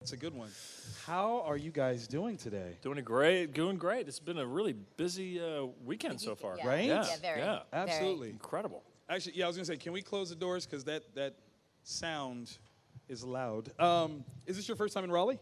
It's a good one. How are you guys doing today? Doing great, doing great. It's been a really busy weekend so far. Yeah. Right? Yeah, very. Yeah. Absolutely. Incredible. Actually, yeah, I was going to say, can we close the doors? Because that sound is loud. Is this your first time in Raleigh?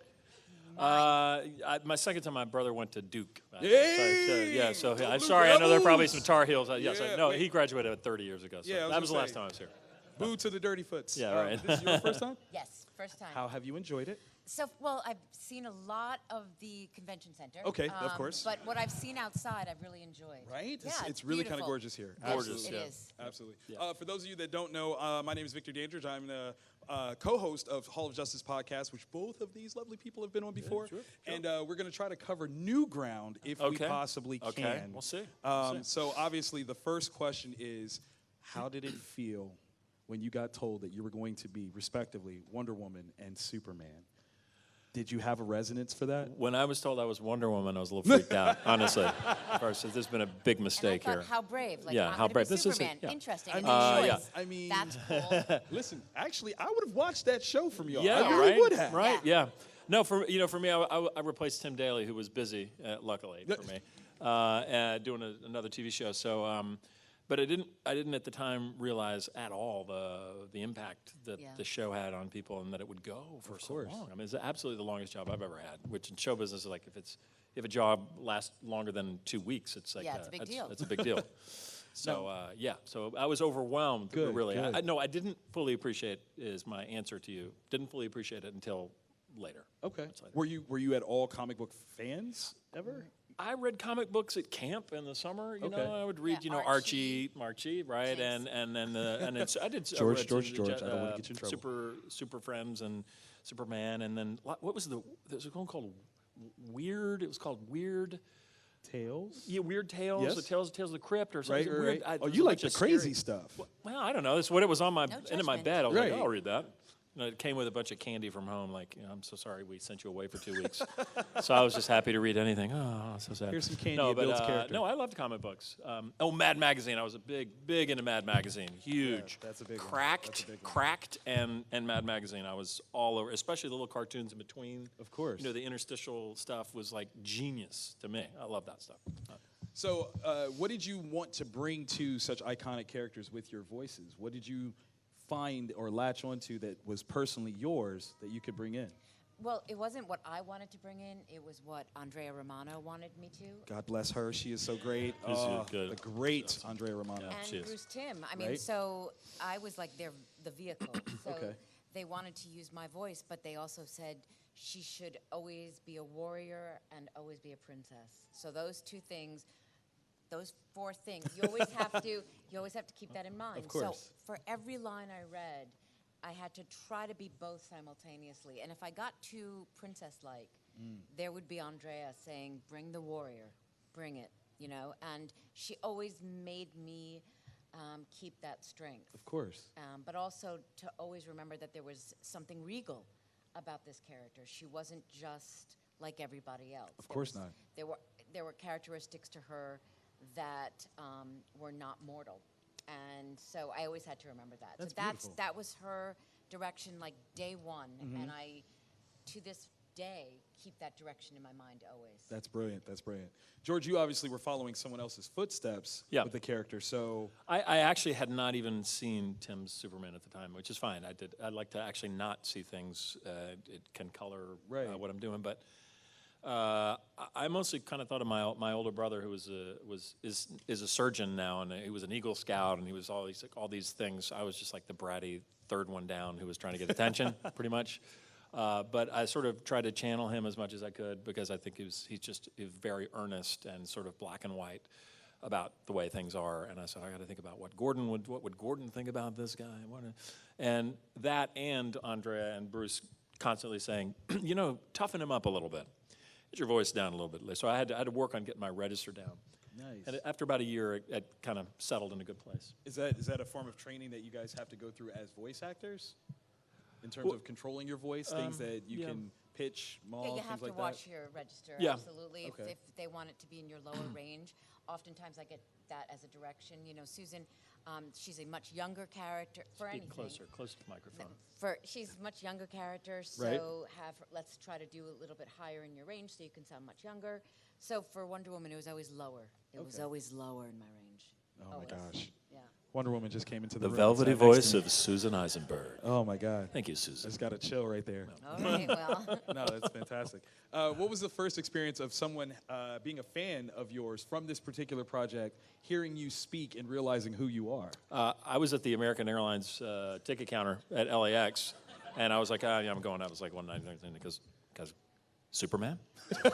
My second time, my brother went to Duke. Hey! So Go I'm Blue sorry. I know there are probably Devils! some Tar Heels. No, wait. he graduated 30 years ago. So Yeah, I was that was the gonna last say. time I was here. Boo to the Dirty Foots. Yeah, right. This is your first time? Yes, first time. How have you enjoyed it? So, well, I've seen a lot of the convention center. Okay, of course. But what I've seen outside, I've really enjoyed. Right? Yeah, It's really kind of beautiful. gorgeous here. Gorgeous, Absolutely. It is. Absolutely. Yeah. For those of you that don't know, my name is Victor Dandridge. I'm the co-host of Hall of Justice podcast, which both of these lovely people have been on before. Sure. And we're going to try to cover new ground if we Okay. possibly Okay. can. We'll see. So obviously the first question is, how did it feel when you got told that you were going to be, respectively, Wonder Woman and Superman? Did you have a resonance for that? When I was told I was Wonder Woman, I was a little freaked out, honestly. First, there's been a big And I mistake thought, here. how brave. Like, Yeah, I'm how gonna be brave. This is it, Superman. yeah. Interesting. I And mean, then yeah. choice. I mean- That's cool. Listen, actually, I would have watched that show from y'all. Yeah, I really right, would have. Right, Yeah. yeah. No, for me, I replaced Tim Daly, who was busy, luckily for me, doing another TV show. So, but I didn't at the time realize at all the impact that Yeah. the show had on people, and that it would go for so course. long. I mean, it's absolutely the longest job I've ever had. Which in show business is like if a job lasts longer than 2 weeks, it's like Yeah, it's a big deal. It's a big deal. So so I was overwhelmed. Good, really. good. I didn't fully appreciate is my answer to you. Didn't fully appreciate it until later. Okay. Much later. Were you at all comic book fans ever? I read comic books at camp in the summer. You Okay. know, I would read, Yeah, Archie, right, Jinx. and then I did George, I read George, some George, I don't wanna get you in trouble. Super Friends and Superman, and then what was there's one called Weird. It was called Weird. Tales? Yeah, Weird Tales, Yes. the Tales of the Crypt, or Right, something right, weird. right. Oh, there's you a like bunch the of crazy scary- stuff. Well, I don't know. That's what it was on my No end of my judgment. bed. I was Right. like, oh, I'll read that. It came with a bunch of candy from home. Like, I'm so sorry we sent you away for 2 weeks. So I was just happy to read anything. Oh, so sad. Here's some candy No, of but Bill's character. no, I loved comic books. Mad Magazine. I was a big into Mad Magazine. Huge. that's a big one. Cracked, That's a big one. Cracked, and Mad Magazine. I was all over, especially the little cartoons in between. Of course. You know, the interstitial stuff was like genius to me. I love that stuff. So, what did you want to bring to such iconic characters with your voices? What did you find or latch onto that was personally yours that you could bring in? Well, it wasn't what I wanted to bring in. It was what Andrea Romano wanted me to. God bless her. She is so great. She's The good. great Andrea Romano. Yeah. she And is. Bruce Timm. I mean, Right? so I was like the vehicle. So Okay. they wanted to use my voice, but they also said she should always be a warrior and always be a princess. So those two things, those four things, you always have to keep that in mind. Of course. So for every line I read, I had to try to be both simultaneously. And if I got too princess-like, there would be Andrea saying, "Bring the warrior, bring it," you know. And she always made me keep that strength. Of course. But also to always remember that there was something regal about this character. She wasn't just like everybody else. Of course not. There were characteristics to her that were not mortal, and so I always had to remember that. That's so beautiful. that was her direction, like day one, Mm-hmm. and I, to this day, keep that direction in my mind always. That's brilliant. That's brilliant. George, you obviously were following someone else's footsteps Yeah. with the character. So, I actually had not even seen Tim's Superman at the time, which is fine. I'd like to actually not see things. It can color Right. what I'm doing, but I mostly kind of thought of my older brother, who is a surgeon now, and he was an Eagle Scout, and he was all these things. I was just like the bratty third one down who was trying to get attention, pretty much. But I sort of tried to channel him as much as I could, because I think he's very earnest and sort of black and white about the way things are. And I said, I got to think about what would Gordon think about this guy? And that, and Andrea and Bruce constantly saying, you know, toughen him up a little bit. Get your voice down a little bit. So I had to work on getting my register down. nice. And after about a year, it kind of settled in a good place. Is that a form of training that you guys have to go through as voice actors? In terms of controlling your voice, things that you yeah. can pitch, maul, Yeah, you things have like to that? watch your register, Yeah. absolutely. Okay. If they want it to be in your lower range, oftentimes I get that as a direction. You know, Susan, she's a much younger character for Speak anything. closer to the microphone. She's a much younger character, so Right. let's try to do a little bit higher in your range so you can sound much younger. So for Wonder Woman, it was always lower. It was Okay. always lower in my range. Oh, Always. my gosh. Yeah. Wonder Woman just came into the The room. velvety and sat next voice to me. of Susan Eisenberg. Oh, my God. Thank you, I Susan. just got a chill right there. All right, well. No, that's fantastic. What was the first experience of someone being a fan of yours from this particular project, hearing you speak and realizing who you are? I was at the American Airlines ticket counter at LAX, and I was like, yeah, I'm going. I was like 199 because Superman?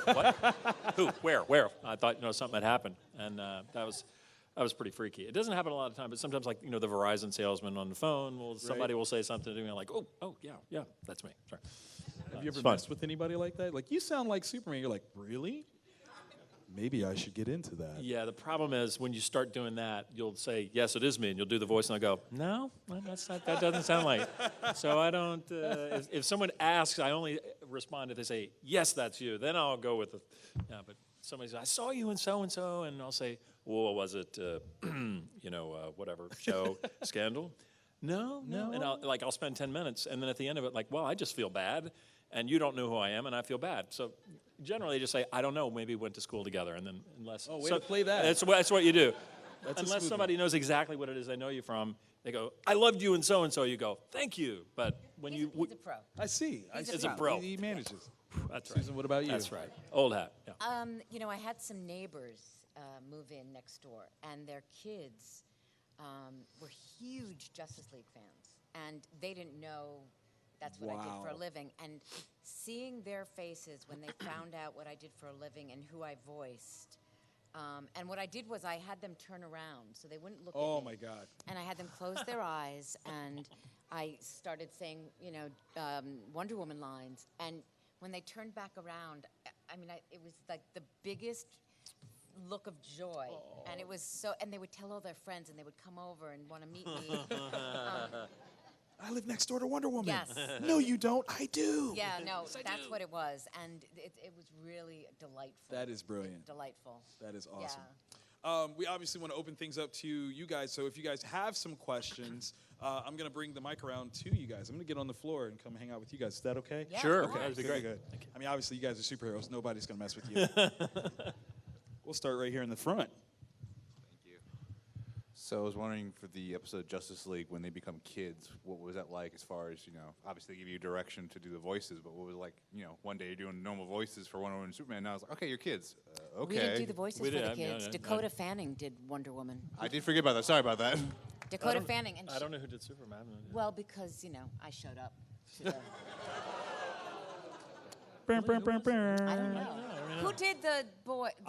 What? Who? Where? I thought something had happened, and that was pretty freaky. It doesn't happen a lot of time, but sometimes the Verizon salesman on the phone somebody will say something to me, I'm like, oh yeah, that's me. Sorry. Have you ever it's fun. messed with anybody like that? Like, you sound like Superman. You're like, really? Maybe I should get into that. Yeah, the problem is when you start doing that, you'll say, yes, it is me, and you'll do the voice, and I'll go, no, that's not, that doesn't sound like it. So I don't, if someone asks, I only respond if they say, yes, that's you. Then I'll go with it. Yeah, but somebody says, I saw you in so-and-so, and I'll say, well, was it, whatever, show, Scandal? No. And I'll spend 10 minutes, and then at the end of it, well, I just feel bad, and you don't know who I am, and I feel bad. So generally, just say, I don't know, maybe we went to school together, and then unless... Oh, way to play that. That's what you do. That's a Unless smooth somebody knows exactly what it is they know you from, they go, I loved you and so, you go, thank you. But when He's a pro. I see. He's a pro. He manages. That's right. Susan, what about you? That's right. Old hat, yeah. I had some neighbors move in next door, and their kids were huge Justice League fans, and they didn't know that's what I did for a Wow. living. And seeing their faces when they found out what I did for a living and who I voiced, and what I did was I had them turn around so they wouldn't look at me. Oh, my God. And I had them close their eyes, and I started saying, Wonder Woman lines. And when they turned back around, it was like the biggest look of joy. And it was so, and they would tell all their friends, and they would come over and want to meet me. I live next door to Wonder Woman. Yes. No, you don't. I do. Yeah, no, that's what it was. And it was really delightful. That is brilliant. Delightful. That is awesome. Yeah. We obviously want to open things up to you guys, so if you guys have some questions, I'm going to bring the mic around to you guys. I'm going to get on the floor and come hang out with you guys. Is that okay? Yeah, Sure. of course. That'd be Very great. good. I mean, obviously, you guys are superheroes. Nobody's going to mess with you. We'll start right here in the front. Thank you. So I was wondering for the episode Justice League, when they become kids, what was that like as far as, obviously they give you direction to do the voices, but what was it like, one day you're doing normal voices for Wonder Woman and Superman, and I was like, okay, you're kids. Okay. We didn't do the voices We for did, the I mean, kids. I- Dakota Fanning did Wonder Woman. I did forget about that. Sorry about that. Dakota Fanning. And I don't know who did Superman. Well, because, I showed up to the... Brr, brr, brr, brr. I don't know. Who did the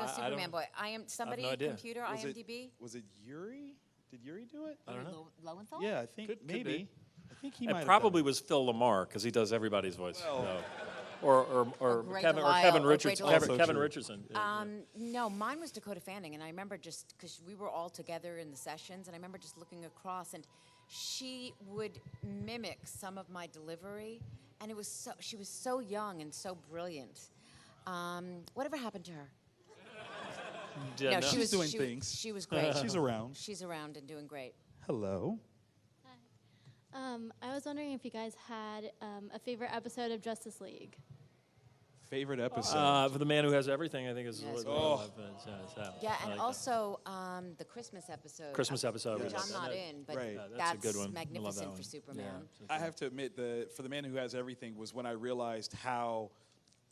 Superman don't- boy? Somebody no idea. computer Was it- IMDb? Was it Yuri? Did Yuri do it? I don't know. Lowenthal? Yeah, I think Could maybe. be. I think he might It have probably done was Phil Lamar because he does everybody's voice. Well- Or Greg Kevin Delisle, or Richardson. Greg Delisle. Kevin Also Richardson. No, mine was Dakota Fanning, and I remember just because we were all together in the sessions, and I remember just looking across, and she would mimic some of my delivery, and she was so young and so brilliant. Whatever happened to her? Yeah, no, no. she was doing she, things. She was great. She's around. She's around and doing great. Hello. I was wondering if you guys had a favorite episode of Justice League. Favorite episode? For the man who has everything, I think is. Yes. Yeah, and also the Christmas episode. Christmas episode. Which Yes. I'm not in, but Right. That's a good one. I love that magnificent one. for Superman. I have to admit, for the man who has everything was when I realized how,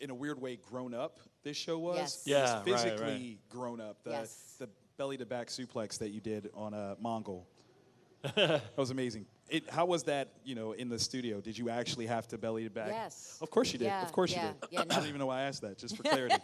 in a weird way, grown up this show was. Yes. It was Yeah, right, physically right. grown up. Yes. The belly to back suplex that you did on Mongol. That was amazing. How was that, in the studio? Did you actually have to belly to back? Yes. Of course you did. Yeah, Of course yeah, you did. yeah, I don't no. even know why I asked that, just for clarity.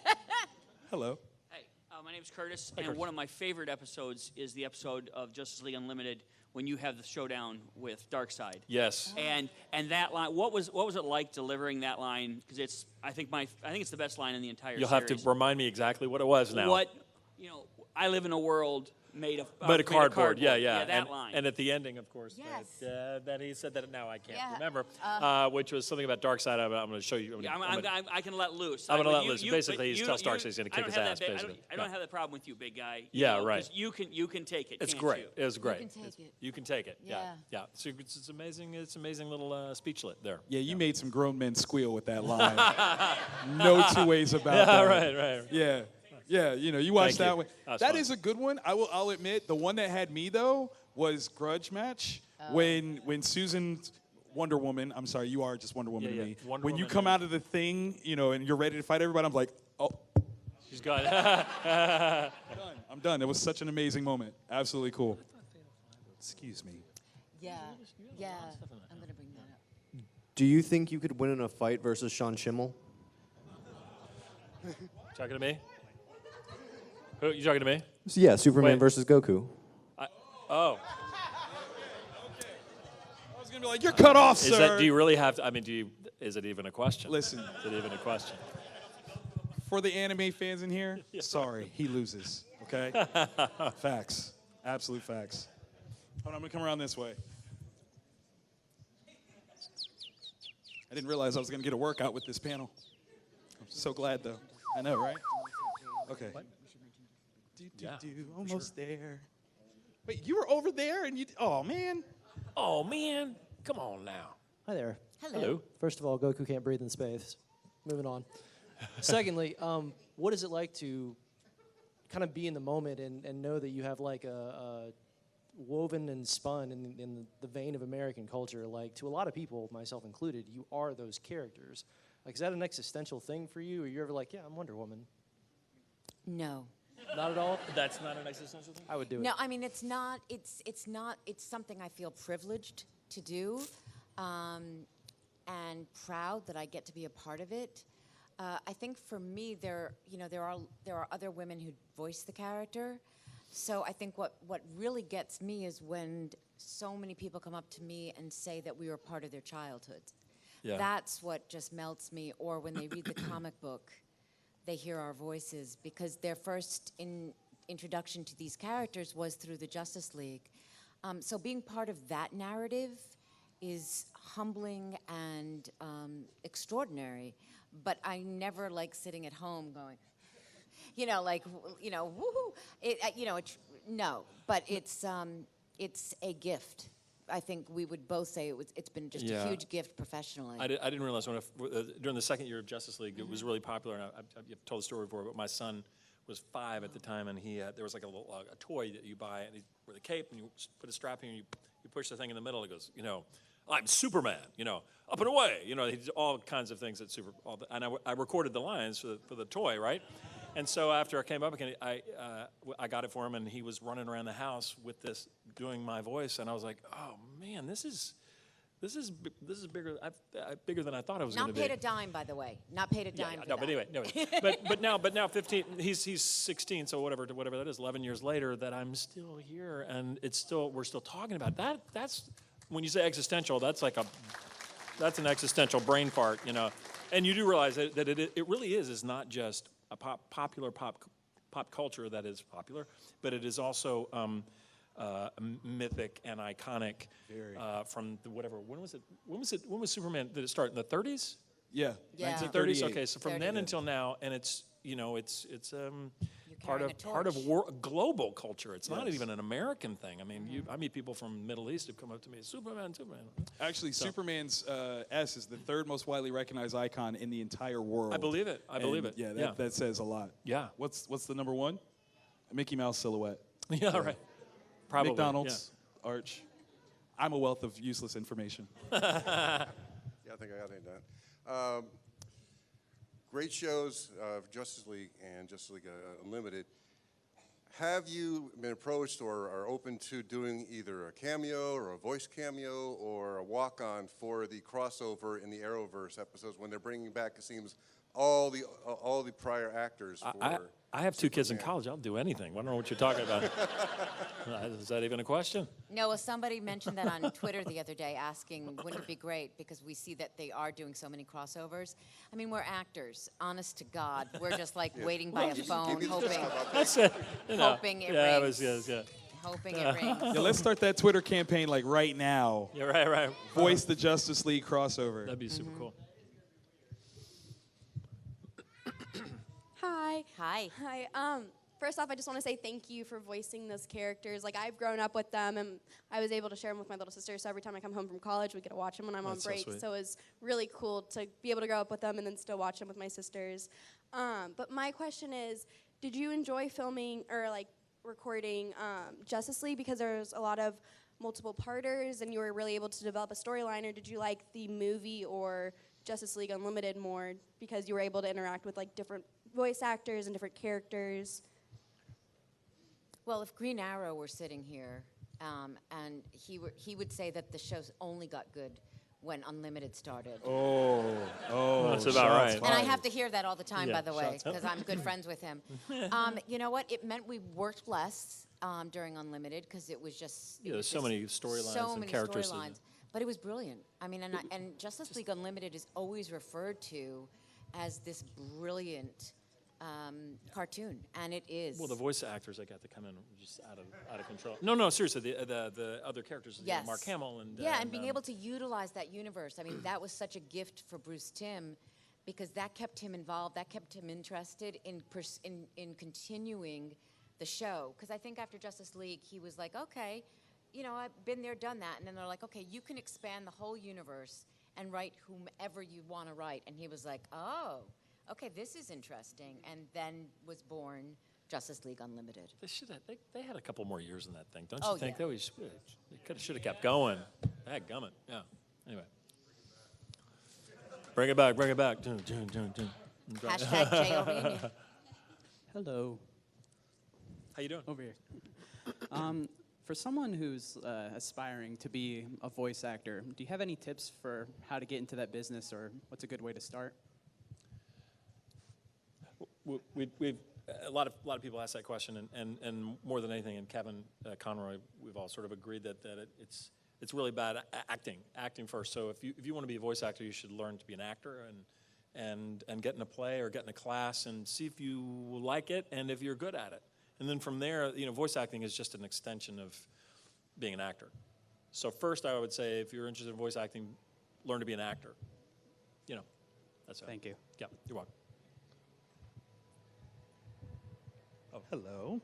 Hello. Hey, my name's Curtis, and one of my favorite episodes is the episode of Justice League Unlimited when you have the showdown with Darkseid. Yes. And that line, what was it like delivering that line? Because I think it's the best line in the entire You'll series. have to remind me exactly what it was now. What I live in a world made of But a cardboard, yeah. Yeah, that and, line. And at the ending, of course, Yes. that he said that now I can't Yeah, remember, which was something about Dark Side. I'm going to show you. Yeah, I can let loose. I'm gonna But let loose. Basically, he's telling Starks he's gonna I kick don't his have ass, that basically. I don't Yeah. have that problem with you, big guy. Yeah, 'cause right. You can take it. It's can't great. You? It was great. can take it. You can take it. Yeah. Yeah. So it's amazing. It's amazing little speechlet there. Yeah, you made some grown men squeal with that line. No two ways about that. Right. Yeah. Yeah, you watch Thank that you. one. That's That fun. is a good one. I'll admit, the one that had me though was Grudge Match. When Susan Wonder Woman, I'm sorry, you are just Wonder Woman Yeah, to me. yeah. Wonder when you Woman, come yeah. out of the thing, and you're ready to fight everybody, I'm like, oh, She's got. I'm done. It was such an amazing moment. Absolutely cool. Excuse me. Yeah. I'm gonna bring that up. Do you think you could win in a fight versus Sean Schimmel? Talking to me? Who you talking to me? Yeah, Superman Wait. versus Goku. Oh, I was gonna be like, you're cut off, is sir. that? Do you really have to? I mean, is it even a question? Listen, Is it even a question? for the anime fans in here, sorry, he loses. Okay? Facts. Absolute facts. Hold on, I'm gonna come around this way. I didn't realize I was gonna get a workout with this panel. I'm so glad though. I know, right? Okay. Yeah, Almost there. Wait, you were over there and you. Oh man. Oh man, come on now. Hi there. Hello. First of all, Goku can't breathe in space. Moving on. Secondly, what is it like to kind of be in the moment and know that you have like a woven and spun in the vein of American culture? Like, to a lot of people, myself included, you are those characters. Like, is that an existential thing for you? Or you're ever like, yeah, I'm Wonder Woman? No. Not at all? That's not an existential thing. I would do it. No, I mean it's not. It's not. It's something I feel privileged to do, and proud that I get to be a part of it. I think for me, there are other women who voice the character. So I think what really gets me is when so many people come up to me and say that we were part of their childhood. Yeah. That's what just melts me. Or when they read the comic book, they hear our voices, because their first introduction to these characters was through the Justice League. So being part of that narrative is humbling and extraordinary. But I never like sitting at home going, woohoo. No, but it's a gift. I think we would both say it's been just Yeah. a huge gift professionally. I didn't realize during the second year of Justice League, it was really popular. And I've told the story before, but my son was 5 at the time, and there was like a toy that you buy, and with a cape, and you put a strap in, and you push the thing in the middle. It goes, I'm Superman, up and away. He did all kinds of things and I recorded the lines for the toy, right? And so after I came up again, I got it for him, and he was running around the house with this, doing my voice, and I was like, oh man, this is bigger bigger than I thought it was going to Not be. paid a dime, by the way. Not paid a dime. For No, that. but anyway, but now 15. He's 16, so whatever that is. 11 years later, that I'm still here, and we're still talking about that. That's when you say existential. That's an existential brain fart, And you do realize that it really is not just a popular pop culture that is popular, but it is also mythic and iconic from whatever. When was Superman? Did it start in the 30s? Yeah. Yeah. 1938. Okay, so from then until now, and it's part carrying of a part of torch. global culture. It's not Yes. even an American thing. I mean, I meet people from the Middle East who come up to me, Superman. Actually, Superman's S is the third most widely recognized icon in the entire world. I believe it. I believe it. Yeah, that says a lot. Yeah. What's the number one? A Mickey Mouse silhouette. Yeah, right. Probably. McDonald's, Arch. I'm a wealth of useless information. Yeah, I think I got it done. Great shows, Justice League and Justice League Unlimited. Have you been approached or are open to doing either a cameo or a voice cameo or a walk-on for the crossover in the Arrowverse episodes when they're bringing back, it seems, all the prior actors for. I have 2 kids in college. I'll do anything. I don't know what you're talking about. Is that even a question? No, well, somebody mentioned that on Twitter the other day, asking, wouldn't it be great, because we see that they are doing so many crossovers. I mean, we're actors, honest to God. We're just like waiting by a phone, hoping, That's it. You know. hoping it Yeah, rings. yeah. Hoping it rings. Yeah, let's start that Twitter campaign like right now. Yeah, right. Voice the Justice League crossover. That'd be super cool. Hi. Hi. Hi. First off, I just want to say thank you for voicing those characters. Like, I've grown up with them, and I was able to share them with my little sister. So every time I come home from college, we get to watch them when I'm That's so on break. sweet. So it was really cool to be able to grow up with them and then still watch them with my sisters. But my question is, did you enjoy filming or like recording Justice League, because there's a lot of multiple parters and you were really able to develop a storyline, or did you like the movie or Justice League Unlimited more because you were able to interact with like different voice actors and different characters? Well, if Green Arrow were sitting here, and he would say that the shows only got good when Unlimited started. Oh, That's about shots right. And I fired. have to hear that all the time, Yeah, by the way, shots up. because I'm good friends with him. You know what? It meant we worked less during Unlimited because it was just Yeah, there's so many storylines so and many characters. storylines. But it was brilliant. I mean, and Justice League Unlimited is always referred to as this brilliant cartoon, and it is. Well, the voice actors that got to come in were just out of control. No, seriously, the other characters, Yes. Mark Hamill and and being able to utilize that universe. I mean, that was such a gift for Bruce Timm, because that kept him involved, that kept him interested in continuing the show. Because I think after Justice League, he was like, okay, you know, I've been there, done that. And then they're like, okay, you can expand the whole universe and write whomever you want to write. And he was like, oh, okay, this is interesting. And then was born Justice League Unlimited. They had a couple more years in that thing, don't Oh, you think? yeah. They should have kept going. Dadgummit. Yeah. Anyway. Bring it back. Dun, dun, dun, dun. Hashtag JLreunion. Hello, How you doing? over here. For someone who's aspiring to be a voice actor, do you have any tips for how to get into that business, or what's a good way to start? We've a lot of people ask that question, and more than anything, and Kevin Conroy, we've all sort of agreed that it's really bad acting first. So if you want to be a voice actor, you should learn to be an actor and get in a play or get in a class and see if you like it and if you're good at it. And then from there, you know, voice acting is just an extension of being an actor. So first, I would say, if you're interested in voice acting, learn to be an actor. You know, that's it. Thank you. Yeah, you're welcome. Hello.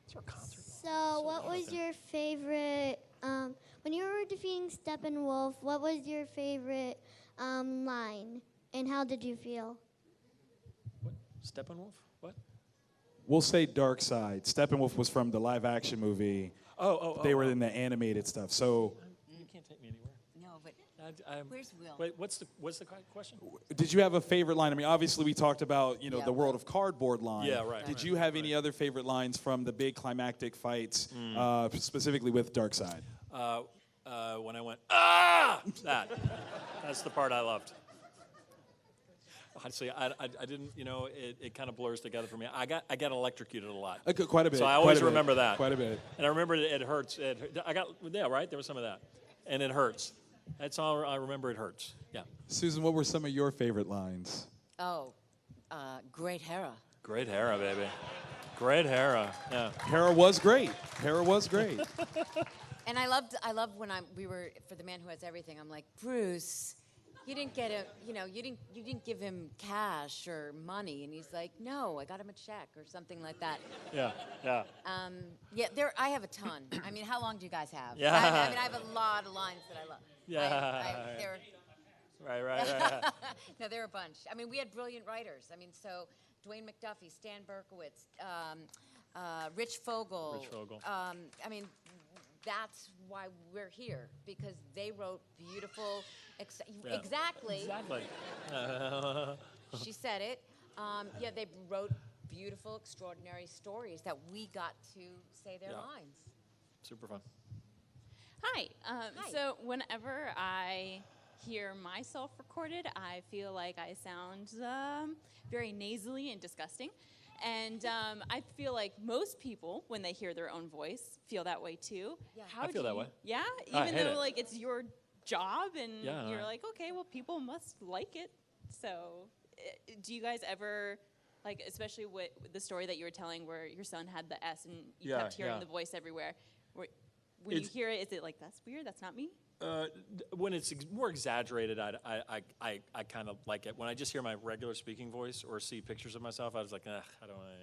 It's our concert. So, what was your favorite, when you were defeating Steppenwolf, what was your favorite line, and how did you feel? What? Steppenwolf? What? We'll say Dark Side. Steppenwolf was from the live action movie. They were in the animated stuff. So You can't take me anywhere. No, but I'm- where's Will? Wait, what's the question? did you have a favorite line? I mean, obviously we talked about, Yeah, the World of Cardboard line. Yeah, right, Did right, you have any other favorite lines from the big climactic fights, specifically with Dark Side? When I went, ah! That's the part I loved. Honestly, I didn't, it kind of blurs together for me. I got electrocuted a lot. Quite a bit. So I quite always a bit, remember that. Quite a bit. And I remember it hurts. Right? There was some of that. And it hurts. That's all I remember, it hurts. Yeah. Susan, what were some of your favorite lines? Oh, great Hera. Great Hera, baby. Great Hera. Yeah. Hera was great. Hera was great. And I loved when we were for The Man Who Has Everything. I'm like, Bruce, you didn't get him, you didn't give him cash or money, and he's like, no, I got him a check or something like that. Yeah. I have a ton. I mean, how long do you guys have? Yeah. I have a lot of lines that I love. Yeah. Right. No, there are a bunch. I mean, we had brilliant writers. I mean, so Dwayne McDuffie, Stan Berkowitz, Rich Fogel. I mean, that's why we're here, because they wrote beautiful. Exactly. She said it. They wrote beautiful, extraordinary stories that we got to say their lines. Super fun. Hi. Hi. So whenever I hear myself recorded, I feel like I sound very nasally and disgusting. And I feel like most people, when they hear their own voice, feel that way too. Yeah. I feel that way. Yeah, I even hate though it. like it's your job, and Yeah, you're I- like, okay, well, people must like it. So, do you guys ever, like, especially with the story that you were telling, where your son had the S and you Yeah, kept hearing yeah. the voice everywhere? When you It's- hear it, is it like, that's weird? That's not me? When it's more exaggerated, I kind of like it. When I just hear my regular speaking voice or see pictures of myself, I was like, I don't want to,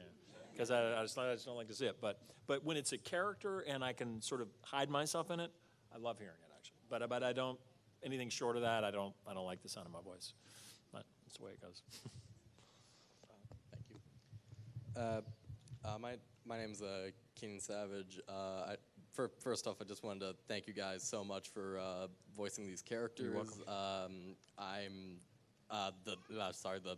because I just don't like to see it. But when it's a character and I can sort of hide myself in it, I love hearing it actually. But I don't, anything short of that, I don't like the sound of my voice. But that's the way it goes. Thank you. My name's Keenan Savage. First off, I just wanted to thank you guys so much for voicing these characters. You're welcome. The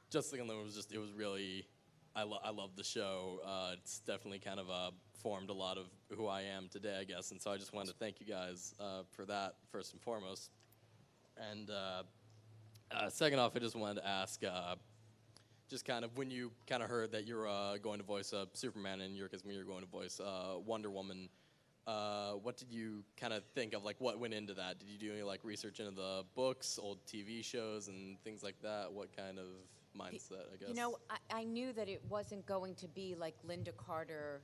Justice League Unlimited was it was really, I love the show. It's definitely kind of formed a lot of who I am today, I guess. And so I just wanted to thank you guys for that, first and foremost. And second off, I just wanted to ask, just kind of when you kind of heard that you're going to voice Superman and you're going to voice Wonder Woman, what did you kind of think of, like, what went into that? Did you do any, like, research into the books, old TV shows, and things like that? What kind of mindset, I guess? You know, I knew that it wasn't going to be like Linda Carter,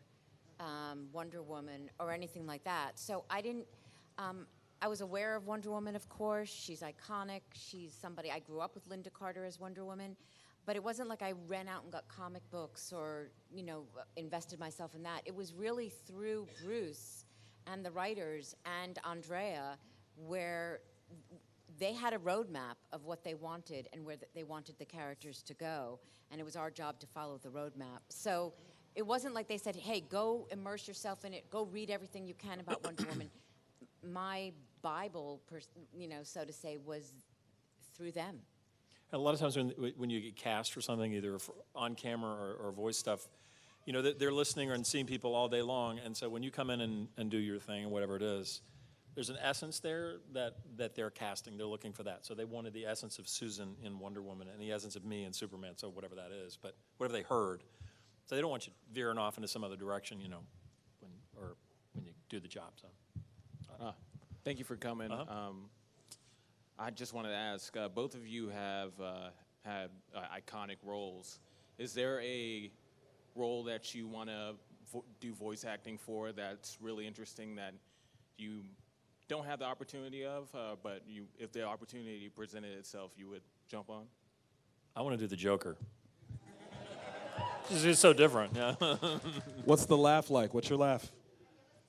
Wonder Woman, or anything like that. So I didn't. I was aware of Wonder Woman, of course. She's iconic. She's somebody. I grew up with Linda Carter as Wonder Woman. But it wasn't like I ran out and got comic books or, invested myself in that. It was really through Bruce and the writers and Andrea, where they had a roadmap of what they wanted and where they wanted the characters to go. And it was our job to follow the roadmap. So it wasn't like they said, hey, go immerse yourself in it. Go read everything you can about Wonder Woman. My Bible, so to say, was through them. A lot of times when you get cast for something, either on camera or voice stuff, they're listening and seeing people all day long. And so when you come in and do your thing, whatever it is, there's an essence there that they're casting. They're looking for that. So they wanted the essence of Susan in Wonder Woman and the essence of me in Superman, so whatever that is. But whatever they heard. So they don't want you veering off into some other direction, when you do the job. So. Thank you for coming. Uh-huh. I just wanted to ask, both of you have had iconic roles. Is there a role that you want to do voice acting for that's really interesting that you don't have the opportunity of, but if the opportunity presented itself, you would jump on? I want to do the Joker. It's so different, yeah. What's the laugh like? What's your laugh?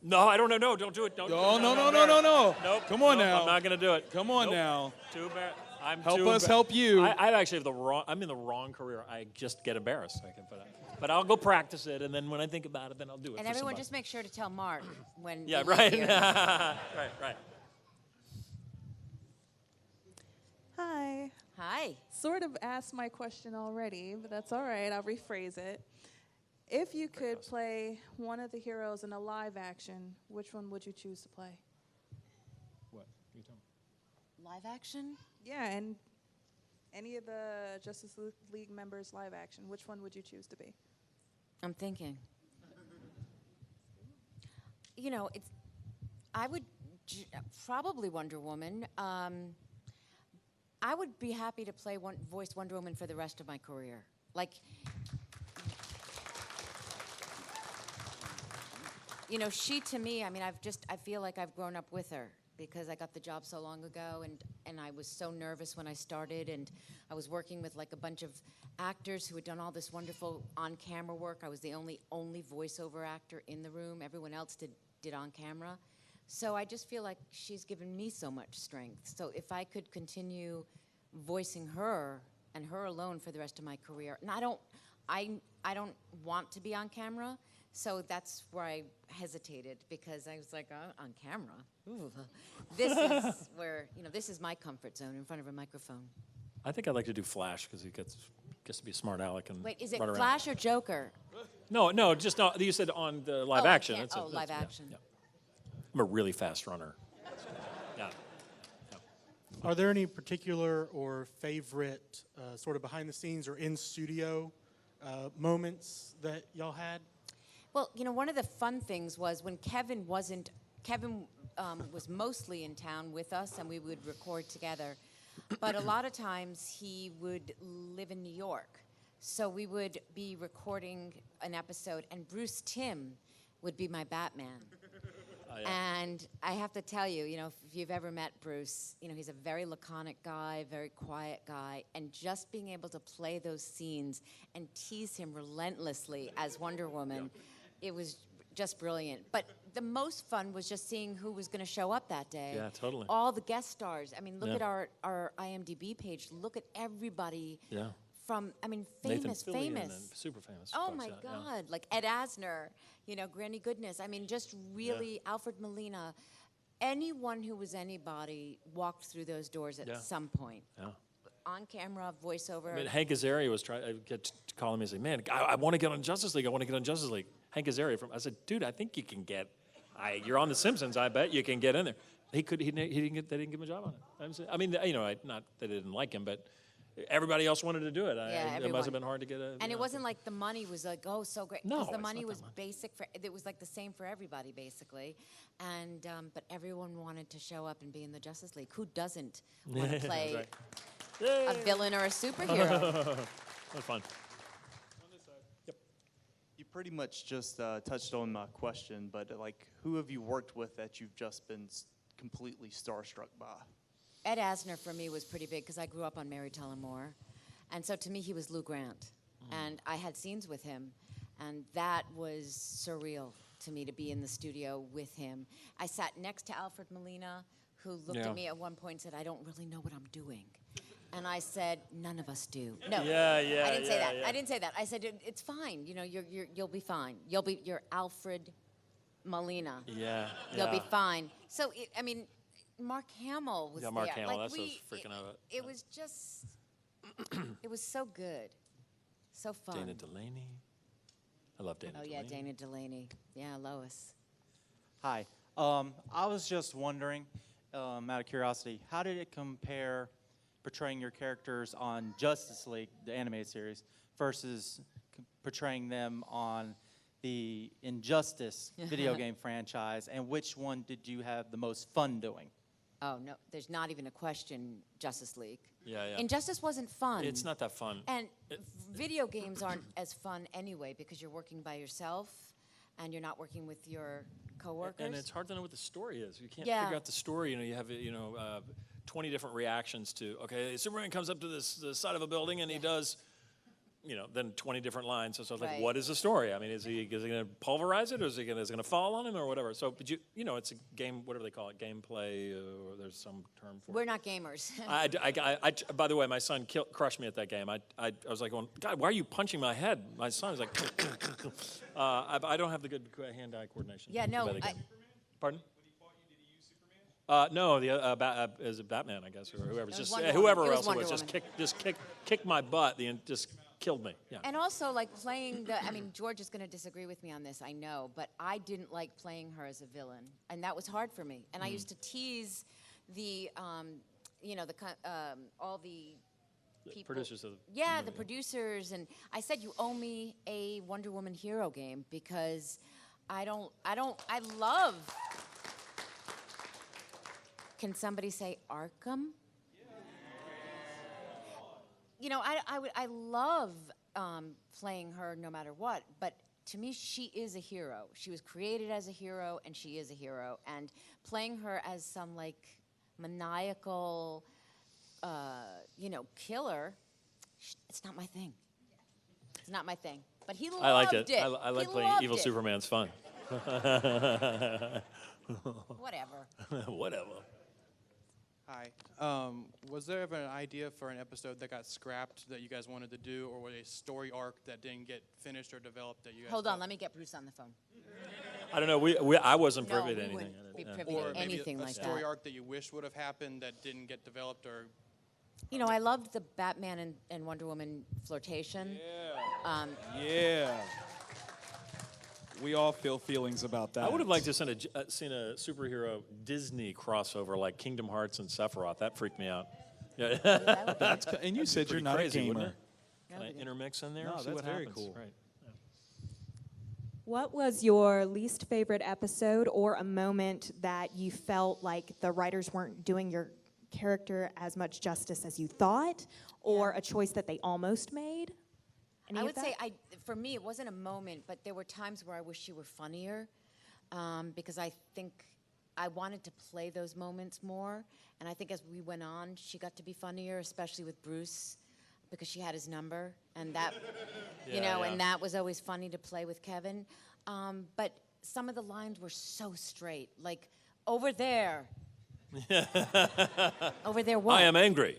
No, I don't know. No, don't do it. Don't. No, no, no, no, no, no, no. Nope. Come on nope, now. I'm not going to do it. Come on Nope. now. Too bad. Help us help you. I actually have I'm in the wrong career. I just get embarrassed. I can put it. But I'll go practice it, and then when I think about it, then I'll do it. And for everyone somebody. just make sure to tell Mark when. Yeah, we leave right. here. right. Hi. Hi. Sort of asked my question already, but that's all right. I'll rephrase it. If you could play one of the heroes in a live action, which one would you choose to play? What? You tell me. Live action? Yeah, and any of the Justice League members live action, which one would you choose to be? I'm thinking. I would probably Wonder Woman. I would be happy to voice Wonder Woman for the rest of my career. She to me, I feel like I've grown up with her because I got the job so long ago, and I was so nervous when I started, and I was working with a bunch of actors who had done all this wonderful on-camera work. I was the only voiceover actor in the room. Everyone else did on camera. So I just feel like she's given me so much strength. So if I could continue voicing her and her alone for the rest of my career, and I don't want to be on camera, so that's where I hesitated because I was like, on camera? Ooh. This is where, this is my comfort zone in front of a microphone. I think I'd like to do Flash because he gets to be a smart aleck and Wait, is it run around. Flash or Joker? No, just no. You said on the live Oh, I action. can't- That's live yeah, action. yeah. I'm a really fast runner. Yeah. Are there any particular or favorite sort of behind the scenes or in studio moments that y'all had? Well, one of the fun things was when Kevin was mostly in town with us, and we would record together. But a lot of times he would live in New York. So we would be recording an episode, and Bruce Timm would be my Batman. Oh, yeah. And I have to tell you, if you've ever met Bruce, he's a very laconic guy, very quiet guy, and just being able to play those scenes and tease him relentlessly as Wonder Woman, it was just brilliant. But the most fun was just seeing who was going to show up that day. Yeah, totally. All the guest stars. I mean, look Yeah. at our IMDb page. Look at everybody Yeah. from, Nathan famous. Fillion and super famous. Oh folks, my yeah, yeah. God, like Ed Asner, Granny Goodness. I mean, just really Alfred Molina. Anyone who was anybody walked through those doors at Yeah. some point. Yeah. On camera, voiceover. I mean, Hank Azaria was calling me and saying, "Man, I want to get on Justice League. I want to get on Justice League." Hank Azaria I said, "Dude, I think you can get. You're on The Simpsons. I bet you can get in there." He didn't get. They didn't give him a job on it. I mean, not that they didn't like him, but everybody else wanted to do it. It must everyone. have been hard to get a. And it wasn't like the money was like, oh, so great. No, Because the it's money not was that much. basic it was like the same for everybody, basically. And but everyone wanted to show up and be in the Justice League. Who doesn't want to play Right. a villain or a superhero? That's fun. You pretty much just touched on my question, but who have you worked with that you've just been completely starstruck by? Ed Asner for me was pretty big because I grew up on Mary Tyler Moore. And so to me, he was Lou Grant. And I had scenes with him. And that was surreal to me to be in the studio with him. I sat next to Alfred Molina, who looked Yeah. at me at one point and said, "I don't really know what I'm doing." And I said, "None of us do." No, Yeah, I didn't say yeah, that. yeah. I didn't say that. I said, "It's fine. You'll be fine. You're Alfred Molina. Yeah. You'll be yeah. fine." So Mark Hamill was Yeah, Mark there. Hamill. Like, That's what's freaking out. it was just, it was so good, so fun. Dana Delaney. I love Dana Oh Delaney. yeah, Dana Delaney. Yeah, Lois. Hi. I was just wondering, out of curiosity, how did it compare portraying your characters on Justice League, the animated series, versus portraying them on the Injustice video game franchise, and which one did you have the most fun doing? Oh no, there's not even a question. Justice League. Yeah, yeah. Injustice wasn't fun. It's not that fun. And video games aren't as fun anyway because you're working by yourself, and you're not working with your coworkers. And it's hard to know what the story is. You can't Yeah. figure out the story. You have 20 different reactions to. Okay, Superman comes up to the side of a building and he does. Then 20 different lines. So it's like, Right. what is the story? I mean, is he going to pulverize it, or is it going to fall on him, or whatever? So, but it's a game, whatever they call it, gameplay, or there's some term for it. We're not gamers. By the way, my son crushed me at that game. I was like, going, God, why are you punching my head? My son was like, I don't have the good hand-eye coordination. Yeah, no, by the I- game. Pardon? No, is it Batman, I guess, or whoever. It was Just Wonder whoever Woman. It was else it was, Wonder just kicked my butt. Just killed me. Yeah. And also, like playing George is going to disagree with me on this, I know, but I didn't like playing her as a villain, and that was hard for me. And I used to tease the, all the people. Producers of the Yeah, movie, the producers, and I said, you owe me a Wonder Woman hero game because I love. Can somebody say Arkham? I love playing her no matter what, but to me, she is a hero. She was created as a hero, and she is a hero. And playing her as some maniacal, killer, it's not my thing. It's not my thing. But he loved I liked it. it. I like He playing loved evil it. Superman's fun. Whatever. Whatever. Hi. Was there ever an idea for an episode that got scrapped that you guys wanted to do, or a story arc that didn't get finished or developed that you guys Hold on, felt- let me get Bruce on the phone. I don't know. I wasn't No, privy to we anything. wouldn't be Yeah. privy or to maybe anything a like story that. arc that you wish would have happened that didn't get developed, or I loved the Batman and Wonder Woman flirtation. Yeah. We all feel feelings about that. I would have liked to seen a superhero Disney crossover like Kingdom Hearts and Sephiroth. That freaked me out. Yeah. And you said you're not a gamer. Can I intermix in there? No, See that's what very happens? cool. Right. What was your least favorite episode or a moment that you felt like the writers weren't doing your character as much justice as you thought, or a choice that they almost made? Any I of would that? say, for me, it wasn't a moment, but there were times where I wish she were funnier, because I think I wanted to play those moments more. And I think as we went on, she got to be funnier, especially with Bruce, because she had his number, and that, and that was always funny to play with Kevin. But some of the lines were so straight, like over there. Over there, what? I am angry.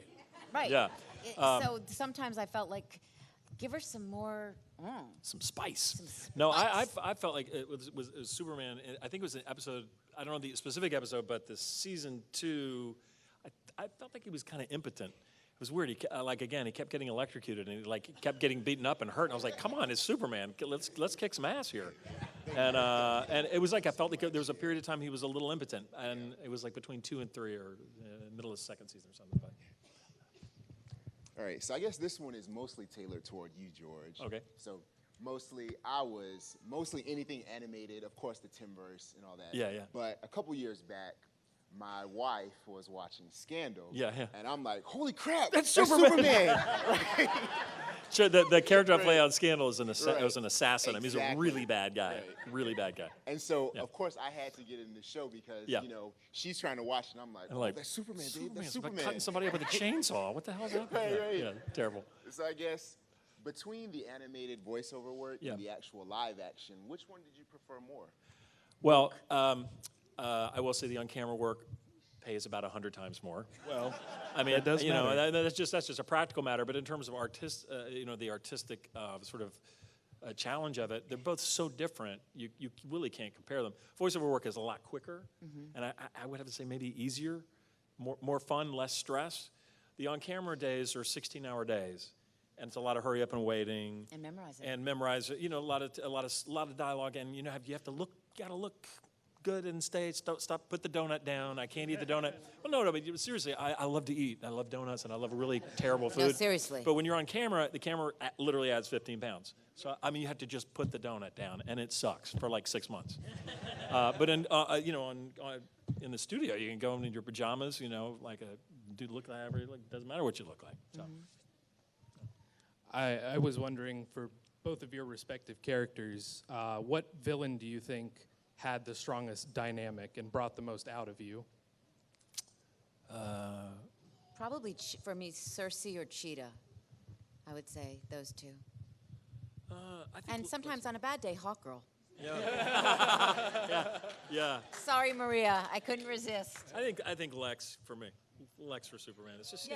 Right. Yeah. So sometimes I felt like, give her some more. Some spice. No, I felt like it was Superman. I think it was an episode. I don't know the specific episode, but the season 2. I felt like he was kind of impotent. It was weird. He kept getting electrocuted, and he kept getting beaten up and hurt. And I was like, "Come on, it's Superman. Let's kick some ass here." And it was like I felt like there was a period of time he was a little impotent, and it was like between 2 and 3 or middle of the second season or something. But. All right, so I guess this one is mostly tailored toward you, George. Okay. So mostly anything animated, of course the Timverse and all that. Yeah, yeah. But a couple years back, my wife was watching Scandal. Yeah, yeah. And I'm like, holy crap, That's that's Superman. Right? Sure, the character I play Right. on Scandal is an assassin. I mean, he's a Exactly. really bad guy. Right. Really bad guy. And so, Yeah. of course, I had to get in the show because, Yeah. she's trying to watch, and I'm like, And oh, like, that's Superman, dude. Superman's That's about Superman. cutting somebody up with a chainsaw. What the hell's happening? Right, right. Yeah, terrible. So I guess between the animated voiceover work Yeah. and the actual live action, which one did you prefer more? Well, I will say the on-camera work pays about 100 times more. Well, I mean, that does matter. that's just a practical matter. But in terms of the artistic sort of challenge of it, they're both so different. You really can't compare them. Voiceover work is a lot quicker, and I would have to say maybe easier, more fun, less stress. The on-camera days are 16-hour days, and it's a lot of hurry up and waiting. And memorize it. And memorize it. A lot of dialogue, and you have to look. Got to look good and stage. Stop. Put the donut down. I can't eat the donut. Well, no. But seriously, I love to eat. I love donuts, and I love really terrible food. No, seriously. But when you're on camera, the camera literally adds 15 pounds. So I mean, you have to just put the donut down, and it sucks for like 6 months. But in in the studio, you can go in your pajamas. Like a dude look like doesn't matter what you look like. So. I was wondering, for both of your respective characters, what villain do you think had the strongest dynamic and brought the most out of you? Probably for me, Cersei or Cheetah. I would say those two. And sometimes on a bad day, Hawkgirl. Yeah. Sorry, Maria, I couldn't resist. I think Lex for me. Lex for Superman. It's just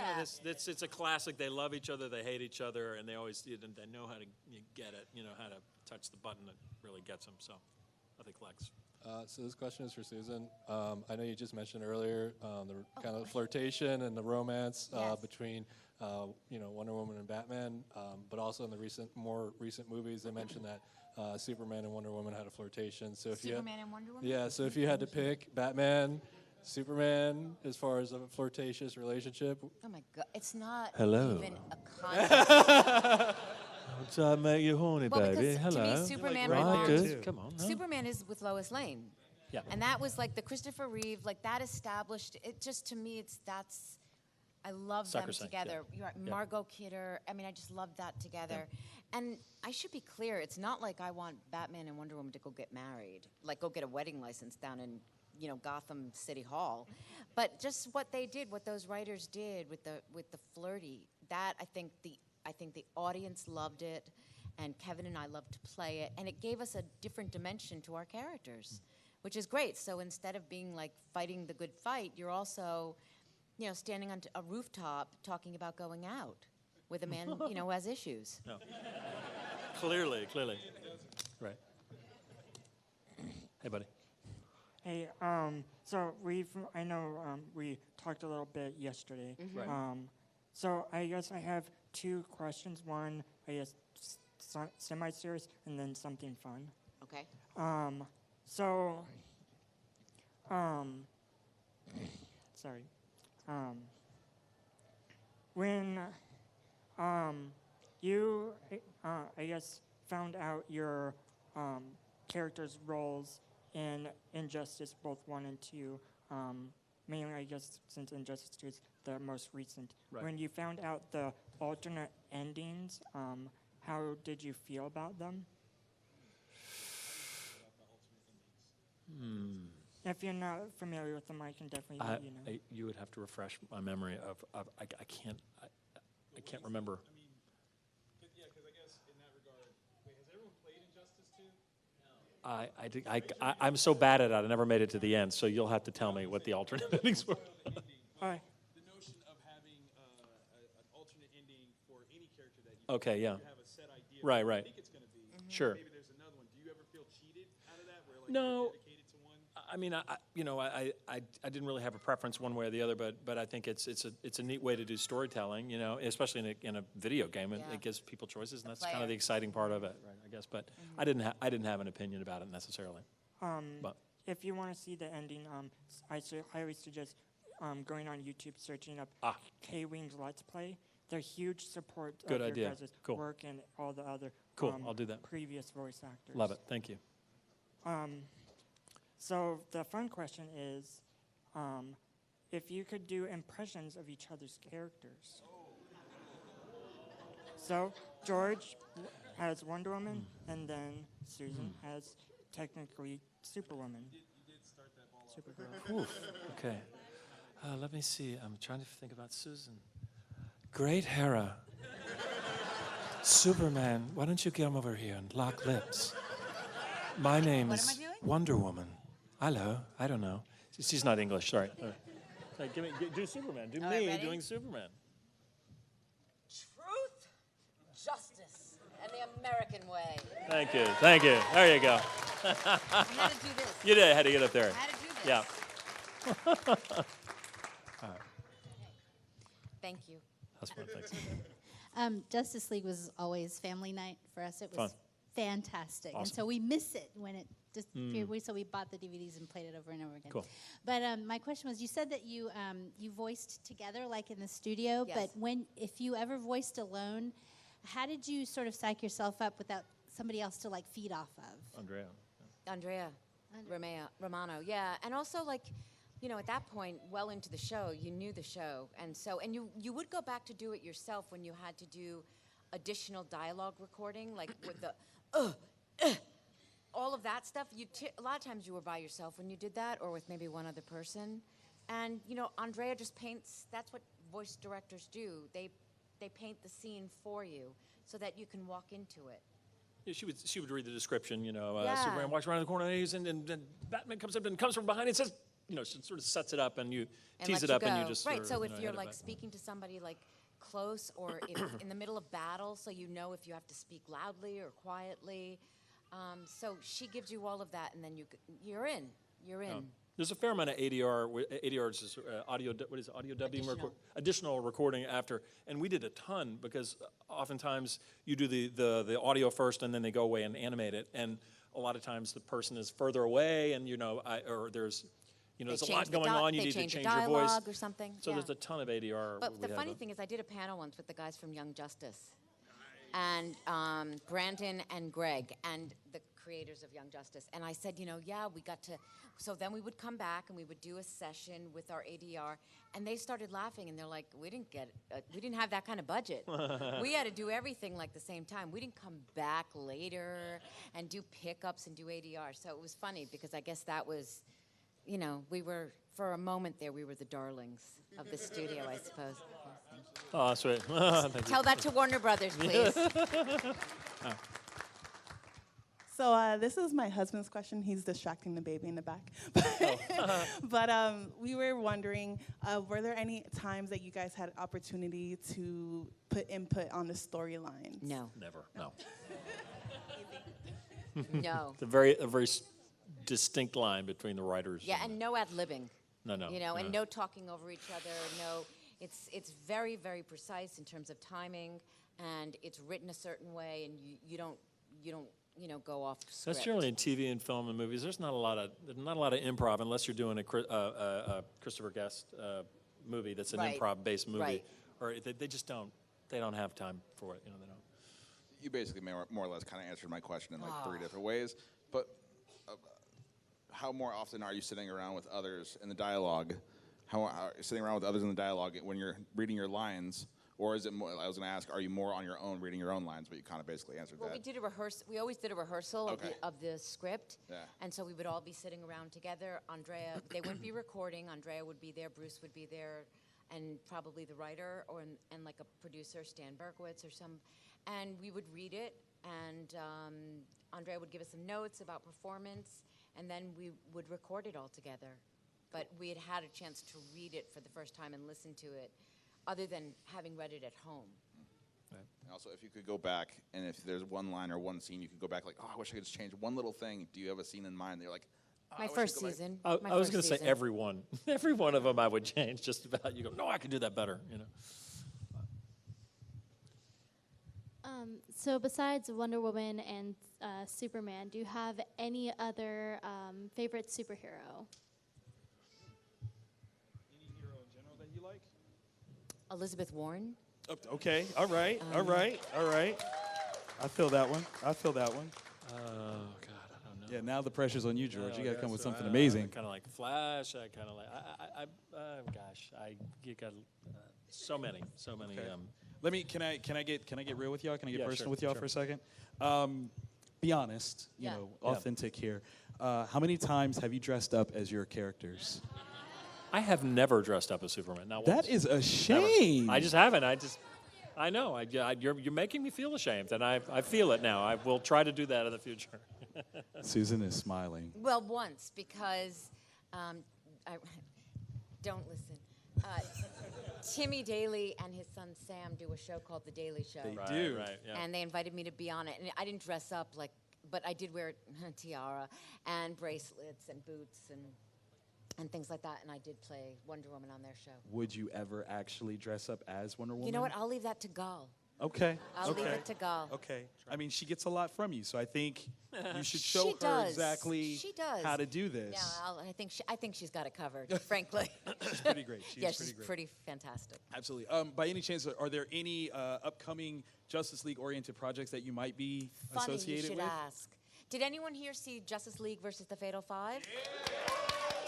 it's a classic. They love each other, they hate each other, and they always they know how to get it. How to touch the button that really gets them. So, I think Lex. So this question is for Susan. I know you just mentioned earlier the kind of flirtation and the romance between Wonder Woman and Batman, but also in the more recent movies they mentioned that Superman and Wonder Woman had a flirtation. So if Superman and Wonder Woman? Yeah. So if you had to pick Batman, Superman, as far as a flirtatious relationship. Oh my God, it's not Hello. even a concept. What's up, mate? You horny, Well, baby? because Hello. to me, Superman Right belongs. good. Come on. No. Superman is with Lois Lane. Yeah. And that was like the Christopher Reeve, like that established. It just to me, I love them Sacrosanct, together. yeah. You're right, Yeah. Margot Kidder. I mean, I just love that together. And I should be clear, it's not like I want Batman and Wonder Woman to go get married, like go get a wedding license down in Gotham City Hall, but just what they did, what those writers did with the flirty, that I think the audience loved it, and Kevin and I loved to play it, and it gave us a different dimension to our characters, which is great. So instead of being like fighting the good fight, you're also, standing on a rooftop talking about going out with a man, who has issues. No. Clearly. Right. Hey, buddy. Hey, so I know we talked a little bit yesterday. Right. So I guess I have two questions. One, I guess semi-serious, and then something fun. Okay. So, sorry. When you, I guess, found out your characters' roles in Injustice, both 1 and 2, mainly, I guess, since Injustice 2 is the most recent. Right. When you found out the alternate endings, how did you feel about them? If you're not familiar with them, I can definitely let you know. You would have to refresh my memory of I can't remember. Yeah, because I guess in that regard, wait, has everyone played Injustice 2? I'm so bad at it, I never made it to the end, so you'll have to tell me what the alternate endings were. The notion of having an alternate ending for any character that you Okay, yeah. have a set idea Right, of what right. you think it's going to be. Sure. Maybe there's another one. Do you ever feel cheated out of that, where like No. you're dedicated to one? I mean, I didn't really have a preference one way or the other, but I think it's a neat way to do storytelling, especially in a video game. Yeah. It gives people choices, and that's player. kind of the exciting part of it, right? I guess. But I didn't have an opinion about it necessarily. But If you want to see the ending, I highly suggest going on YouTube, searching up K-Wing's Let's Play. They're huge support Good of idea. your guys' Cool. work and all the other Cool. I'll do that. previous voice actors. Love it. Thank you. So the fun question is, if you could do impressions of each other's characters. So George has Wonder Woman, and then Susan has technically Superwoman. Supergirl. Oof. Okay. Let me see. I'm trying to think about Susan. Great Hera. Superman, why don't you come over here and lock lips? My name What is am I doing? Wonder Woman. Hello. I don't know. She's not English. Sorry. Do Superman. Do All right, me ready? doing Superman. Truth, justice, and the American way. Thank you. Thank you. There you go. I had to do this. You did. I had to get up there. I had to do this. Yeah. All right. Thank you. That's fun. Thanks. Justice League was always family night for us. It was Fun. fantastic. And Awesome. so we miss it when it just so we bought the DVDs and played it over and over again. Cool. But my question was, you said that you voiced together like in the studio, Yes. but if you ever voiced alone, how did you sort of psych yourself up without somebody else to like feed off of? Andrea. Romano, yeah. And also, at that point, well into the show, you knew the show. And you would go back to do it yourself when you had to do additional dialogue recording, like with the, all of that stuff. A lot of times you were by yourself when you did that, or with maybe one other person. And, Andrea just paints, that's what voice directors do. They paint the scene for you so that you can walk into it. Yeah, she would read the description, Yeah. Superman walks around the corner and then Batman comes up and comes from behind and says, sort of sets it up and you And tease let it up you and you go. just right. sort of, So if head you're it like back. speaking to somebody like close or in the middle of battle, so you know if you have to speak loudly or quietly. So she gives you all of that, and then you're in. You're in. There's a fair amount of ADR. ADR is audio. What is it? Audio dubbing? Additional recording after, and we did a ton because oftentimes you do the audio first, and then they go away and animate it, and a lot of times the person is further away, and there's. There's a lot going on. You need to change your voice dialogue or something. So yeah. there's a ton of ADR. But the funny thing is, I did a panel once with the guys from Young Justice, and Brandon and Greg, and the creators of Young Justice. And I said, we got to. So then we would come back and we would do a session with our ADR, and they started laughing, and they're like, we didn't have that kind of budget. We had to do everything like the same time. We didn't come back later and do pickups and do ADR. So it was funny because I guess that was. We were, for a moment there, we were the darlings of the studio, I suppose. Oh, sweet. Tell that to Warner Brothers, please. So this is my husband's question. He's distracting the baby in the back. But we were wondering, were there any times that you guys had opportunity to put input on the storylines? No. Never. No. No. It's a very distinct line between the writers. Yeah, and no ad-libbing. No. And no talking over each other. No, it's very, very precise in terms of timing, and it's written a certain way, and you don't, go off That's script. generally in TV and film and movies. There's not a lot of improv unless you're doing a Christopher Guest movie that's an Right. improv-based movie, Right. or they just don't. They don't have time for it. They don't. You basically more or less kind of answered my question in like 3 different ways. But how more often are you sitting around with others in the dialogue? How sitting around with others in the dialogue when you're reading your lines? Or is it more, I was going to ask, are you more on your own reading your own lines? But you kind of basically answered Well, that. we did a rehearsal. We always did a rehearsal of the script. Yeah. And so we would all be sitting around together. Andrea, they wouldn't be recording. Andrea would be there. Bruce would be there. And probably the writer and like a producer, Stan Berkowitz or some. And we would read it. And Andrea would give us some notes about performance. And then we would record it all together. But we had a chance to read it for the first time and listen to it, other than having read it at home. And also, if you could go back, and if there's one line or one scene, you could go back like, oh, I wish I could just change one little thing. Do you have a scene in mind that you're like, oh, My I wish I first could go back? season. I was going to say every one. Every one of them I would change just about. You go, no, I could do that better, So besides Wonder Woman and Superman, do you have any other favorite superhero? Elizabeth Warren. Okay, all right. I feel that one. Oh, God, I don't know. Yeah, now the pressure's on you, George. You got to come with something amazing. Kind of like Flash. I kind of like, you got so many. Okay. Let me. Can I get real with y'all? Can I get Yeah, personal sure, with y'all sure. for a second? Be honest. Yeah. Authentic here. How many times have you dressed up as your characters? I have never dressed up as Superman. Not That once. is a Never. shame. I just haven't. I know. You're making me feel ashamed, and I feel it now. I will try to do that in the future. Susan is smiling. Well, once, because don't listen. Timmy Daly and his son Sam do a show called The Daily Show. They do. Right, yeah. And they invited me to be on it. And I didn't dress up but I did wear a tiara and bracelets and boots and things like that. And I did play Wonder Woman on their show. Would you ever actually dress up as Wonder Woman? You know what? I'll leave that to Gal. Okay. I'll okay. leave it to Gal. Okay. I mean, she gets a lot from you, so I think you should She show her does. exactly She does. how to do this. Yeah, I think she's got it covered, frankly. She's pretty great. She yeah, is pretty she's great. pretty fantastic. Absolutely. By any chance, are there any upcoming Justice League-oriented projects that you might be Funny associated you should with? ask. Did anyone here see Justice League versus the Fatal Five?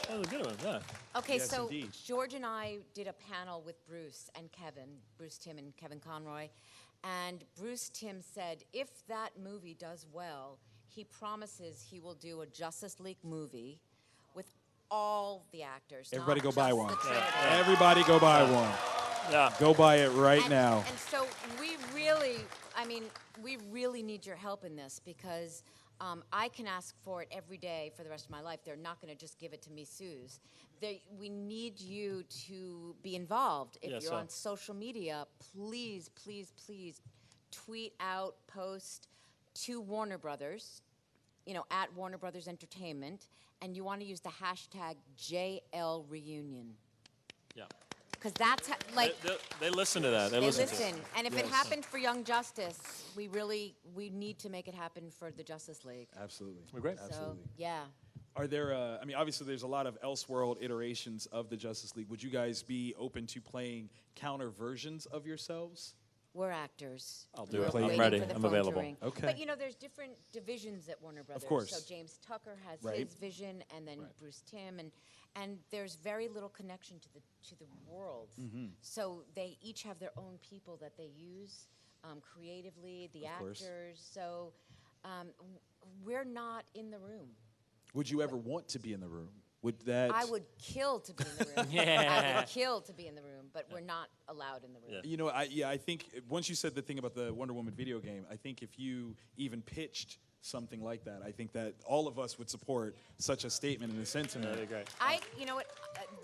That was a good one, yeah. Okay, Yes, so indeed. George and I did a panel with Bruce and Kevin, Bruce Timm and Kevin Conroy, and Bruce Timm said if that movie does well, he promises he will do a Justice League movie with all the actors. Everybody not go buy just one. the Trinity. Everybody go buy one. Yeah. Go buy it right and, now. And so we really need your help in this because I can ask for it every day for the rest of my life. They're not going to just give it to me, Suze. We need you to be involved. If Yes, you're sir. on social media, please, please, please tweet out, post to Warner Brothers, at Warner Brothers Entertainment, and you want to use the hashtag JLReunion. Yeah. Because that's They listen to that. They listen to it. and if Yes. it happened for Young Justice, we need to make it happen for the Justice League. Absolutely. We're great. So Absolutely. yeah, Are there, obviously there's a lot of Elseworld iterations of the Justice League. Would you guys be open to playing counter versions of yourselves? we're actors. I'll do We're it. I'm waiting ready. for the I'm phone to available. ring. Okay. But there's different divisions at Warner Brothers. course. So James Tucker has Right. his vision, and then Bruce Timm, and there's very little connection to the world. Mm-hmm. So they each have their own people that they use creatively, the Of course. actors. So we're not in the room. Would you ever want to be in the room? Would that? I would kill to be in the room. I Yeah. would kill to be in the room, but we're not allowed in the room. Yeah. I think once you said the thing about the Wonder Woman video game, I think if you even pitched something like that, I think that all of us would support such a statement and a sentiment. That'd be great. You know what?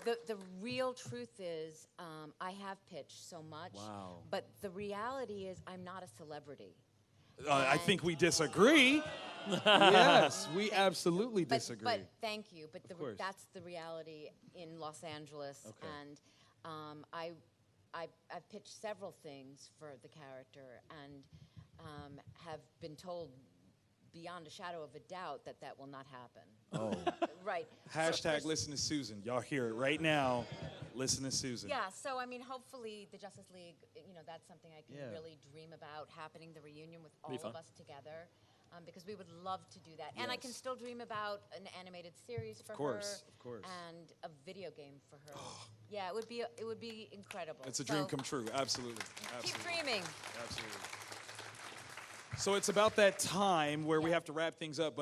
The real truth is, I have pitched so much. Wow. But the reality is, I'm not a celebrity. I think we disagree. Yes, we absolutely disagree. But thank you. But course. that's the reality in Los Angeles, Okay. and I've pitched several things for the character, and have been told beyond a shadow of a doubt that that will not happen. Oh. Right. Hashtag listen to Susan. Y'all hear it right now. Listen to Susan. Yeah, so I mean, hopefully the Justice League, that's something I can Yeah. really dream about, happening, the reunion with all Be of fun. us together, because we would love to do that. And I can Yes. still dream about an animated series for course, her. of course. And a video game for her. Yeah, it would be incredible. It's a dream So, come true. Absolutely. Keep Absolutely. dreaming. Absolutely. So it's about that time where we have to wrap things up.